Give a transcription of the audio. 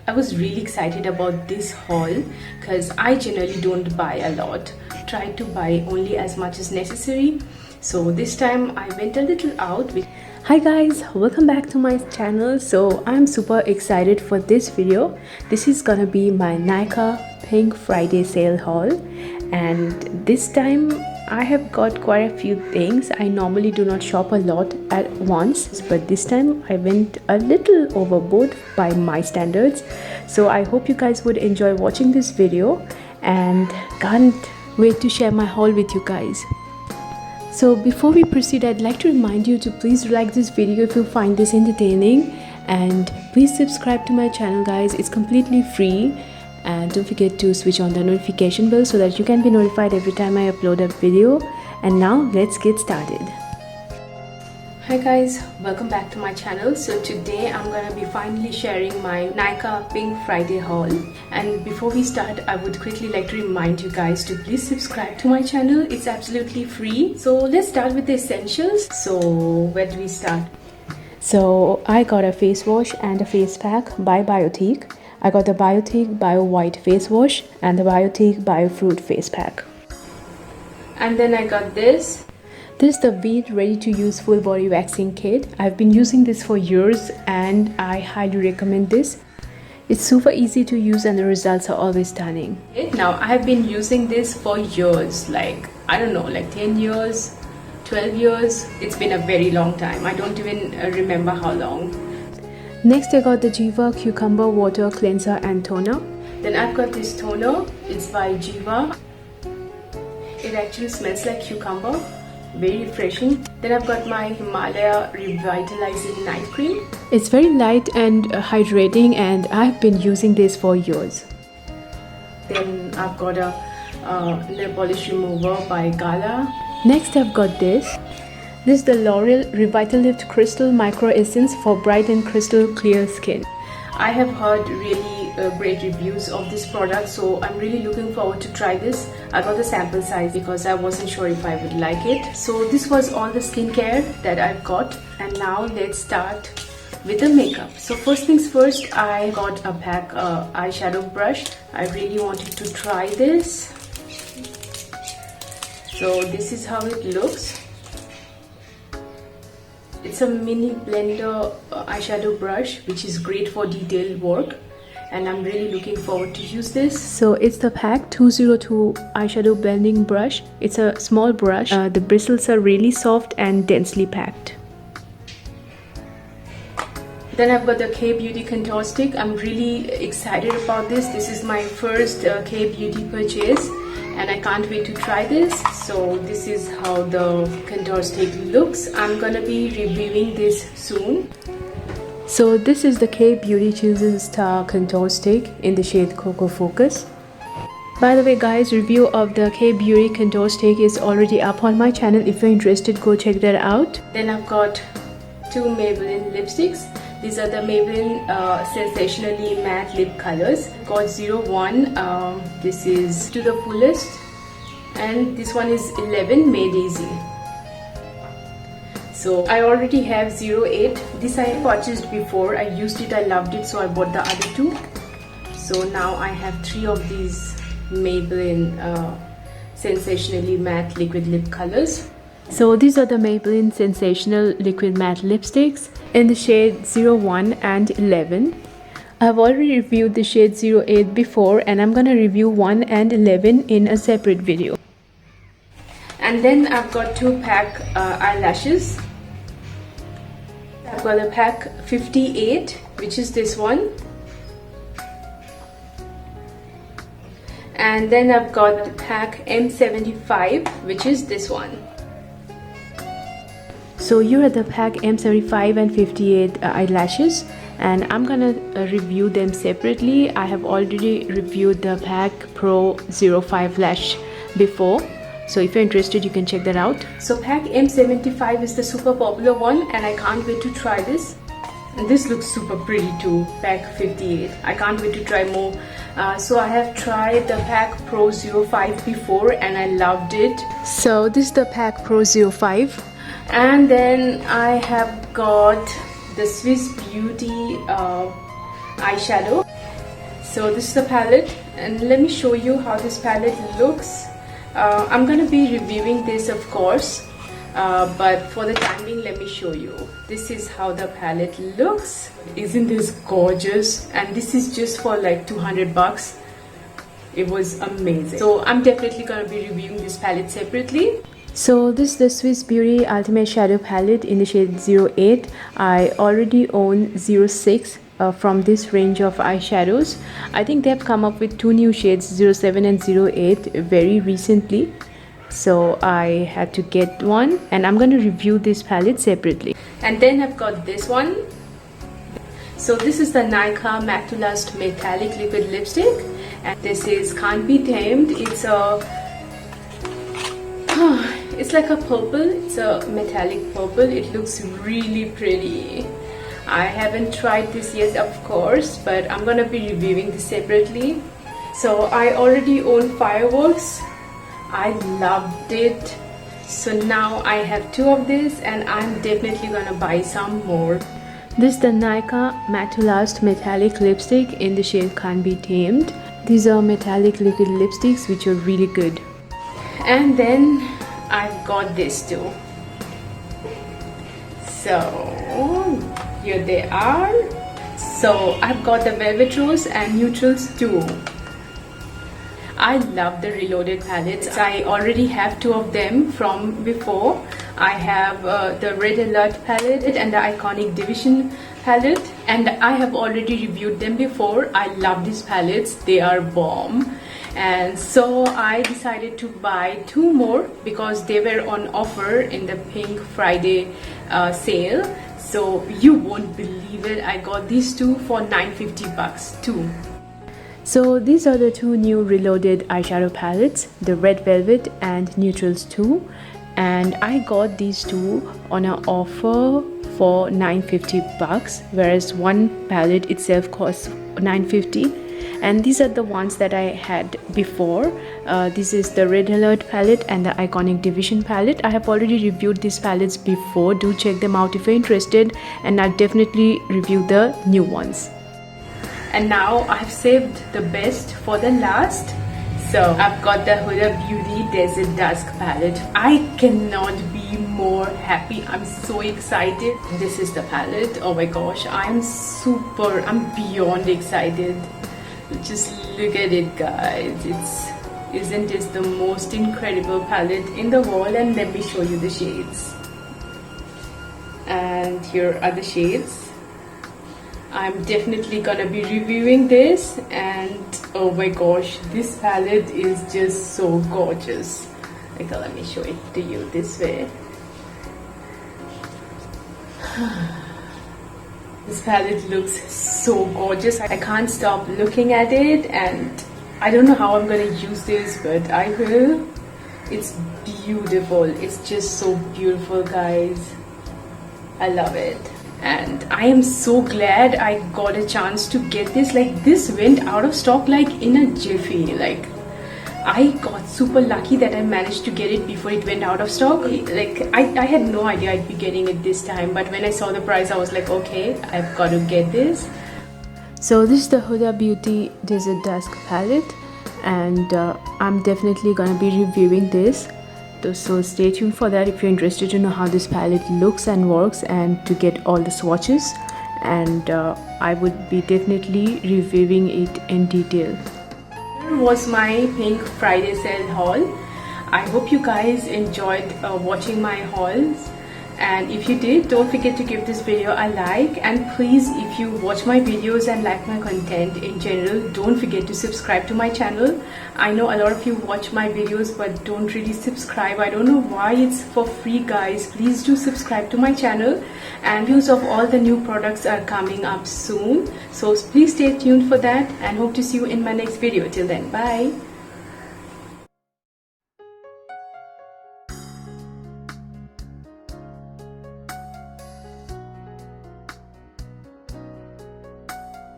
I was really excited about this haul because I generally don't buy a lot. Try to buy only as much as necessary. So this time I went a little out. Hi guys, welcome back to my channel. So I'm super excited for this video. This is gonna be my Nykaa Pink Friday sale haul, and this time I have got quite a few things. I normally do not shop a lot at once, but this time I went a little overboard by my standards. So I hope you guys would enjoy watching this video, and can't wait to share my haul with you guys. So before we proceed, I'd like to remind you to please like this video if you find this entertaining, and please subscribe to my channel guys. It's completely free, and don't forget to switch on the notification bell so that you can be notified every time I upload a video. And now let's get started. Hi guys, welcome back to my channel. So today I'm gonna be finally sharing my Nykaa Pink Friday haul, and before we start I would quickly like to remind you guys to please subscribe to my channel. It's absolutely free. So let's start with the essentials. So where do we start? So I got a face wash and a face pack by Biotique. I got the Biotique Bio White face wash and the Biotique Bio Fruit face pack. And then I got this. This is the Veet ready to use full body waxing kit. I've been using this for years and I highly recommend this. It's super easy to use and the results are always stunning. Now I have been using this for years, like I don't know, like 10 years, 12 years. It's been a very long time. I don't even remember how long. Next I got the Jiva Cucumber Water Cleanser and Toner. Then I've got this toner. It's by Jiva. It actually smells like cucumber. Very refreshing. Then I've got my Himalaya Revitalizing Night Cream. It's very light and hydrating, and I've been using this for years. Then I've got a nail polish remover by Gala. Next I've got this. This is the L'Oreal Revitalift Crystal Micro Essence for bright and crystal clear skin. I have heard really great reviews of this product, so I'm really looking forward to try this. I got the sample size because I wasn't sure if I would like it. So this was all the skincare that I've got, and now let's start with the makeup. So first things first, I got a pack eyeshadow brush. I really wanted to try this. So this is how it looks. It's a mini blender eyeshadow brush, which is great for detailed work, and I'm really looking forward to use this. So it's the PAC 202 eyeshadow blending brush. It's a small brush. The bristles are really soft and densely packed. Then I've got the K-Beauty contour stick. I'm really excited about this. This is my first K-Beauty purchase, and I can't wait to try this. So this is how the contour stick looks. I'm gonna be reviewing this soon. So this is the K-Beauty Choosing Star contour stick in the shade Cocoa Focus. By the way guys, review of the K-Beauty contour stick is already up on my channel. If you're interested, go check that out. Then I've got two Maybelline lipsticks. These are the Maybelline Sensationally Matte Lip Colors. Got 01, this is To the Fullest, and this one is 11, Made Easy. So I already have 08. This I purchased before. I used it, I loved it, so I bought the other two. So now I have 3 of these Maybelline Sensationally Matte Liquid Lip Colors. So these are the Maybelline Sensational Liquid Matte Lipsticks in the shade 01 and 11. I've already reviewed the shade 08 before, and I'm gonna review 1 and 11 in a separate video. And then I've got 2 pack eyelashes. I've got a pack 58, which is this one. And then I've got the pack M75, which is this one. So here are the pack M75 and 58 eyelashes, and I'm gonna review them separately. I have already reviewed the pack Pro 05 lash before, so if you're interested you can check that out. So pack M75 is the super popular one, and I can't wait to try this. And this looks super pretty too, pack 58. I can't wait to try more. So I have tried the pack Pro 05 before and I loved it. So this is the pack Pro 05. And then I have got the Swiss Beauty eyeshadow. So this is the palette, and let me show you how this palette looks. I'm gonna be reviewing this, of course, but for the time being, let me show you. This is how the palette looks. Isn't this gorgeous? And this is just for like 200 bucks. It was amazing. So I'm definitely gonna be reviewing this palette separately. So this is the Swiss Beauty Ultimate Shadow Palette in the shade 08. I already own 06 from this range of eyeshadows. I think they've come up with two new shades, 07 and 08, very recently. So I had to get one, and I'm going to review this palette separately. And then I've got this one. So this is the Nykaa Matte to Lust Metallic Liquid Lipstick, and this is Can't Be Tamed. It's a it's like a purple. It's a metallic purple. It looks really pretty. I haven't tried this yet, of course, but I'm gonna be reviewing this separately. So I already own Fireworks. I loved it. So now I have two of this, and I'm definitely gonna buy some more. This is the Nykaa Matte to Lust Metallic Lipstick in the shade Can't Be Tamed. These are metallic liquid lipsticks which are really good. And then I've got this too. So here they are. So I've got the Velvet Rose and Neutrals too. I love the Reloaded palettes. I already have two of them from before. I have the Red Alert palette and the Iconic Division palette, and I have already reviewed them before. I love these palettes. They are bomb. And so I decided to buy two more because they were on offer in the Pink Friday sale. So you won't believe it, I got these two for 950 bucks too. So these are the two new Reloaded eyeshadow palettes, the Red Velvet and Neutrals 2, and I got these two on an offer for 950 bucks, whereas one palette itself costs 950. And these are the ones that I had before. This is the Red Alert palette and the Iconic Division palette. I have already reviewed these palettes before. Do check them out if you're interested, and I'll definitely review the new ones. And now I've saved the best for the last. So I've got the Huda Beauty Desert Dusk palette. I cannot be more happy. I'm so excited. This is the palette. Oh my gosh, I'm beyond excited. Just look at it, guys. Isn't this the most incredible palette in the world? And let me show you the shades. And here are the shades. I'm definitely gonna be reviewing this, and oh my gosh, this palette is just so gorgeous. Okay, let me show it to you this way. This palette looks so gorgeous. I can't stop looking at it, and I don't know how I'm gonna use this, but I will. It's beautiful. It's just so beautiful, guys. I love it. And I am so glad I got a chance to get this. Like, this went out of stock like in a jiffy. Like, I got super lucky that I managed to get it before it went out of stock. Like, I had no idea I'd be getting it this time, but when I saw the price, I was like, okay, I've got to get this. So this is the Huda Beauty Desert Dusk palette, and I'm definitely gonna be reviewing this. So stay tuned for that if you're interested to know how this palette looks and works, and to get all the swatches. And I would be definitely reviewing it in detail. Here was my Pink Friday sale haul. I hope you guys enjoyed watching my hauls, and if you did, don't forget to give this video a like, and please, if you watch my videos and like my content in general, don't forget to subscribe to my channel. I know a lot of you watch my videos but don't really subscribe. I don't know why. It's for free, guys. Please do subscribe to my channel, and views of all the new products are coming up soon, so please stay tuned for that, and hope to see you in my next video. Till then, bye.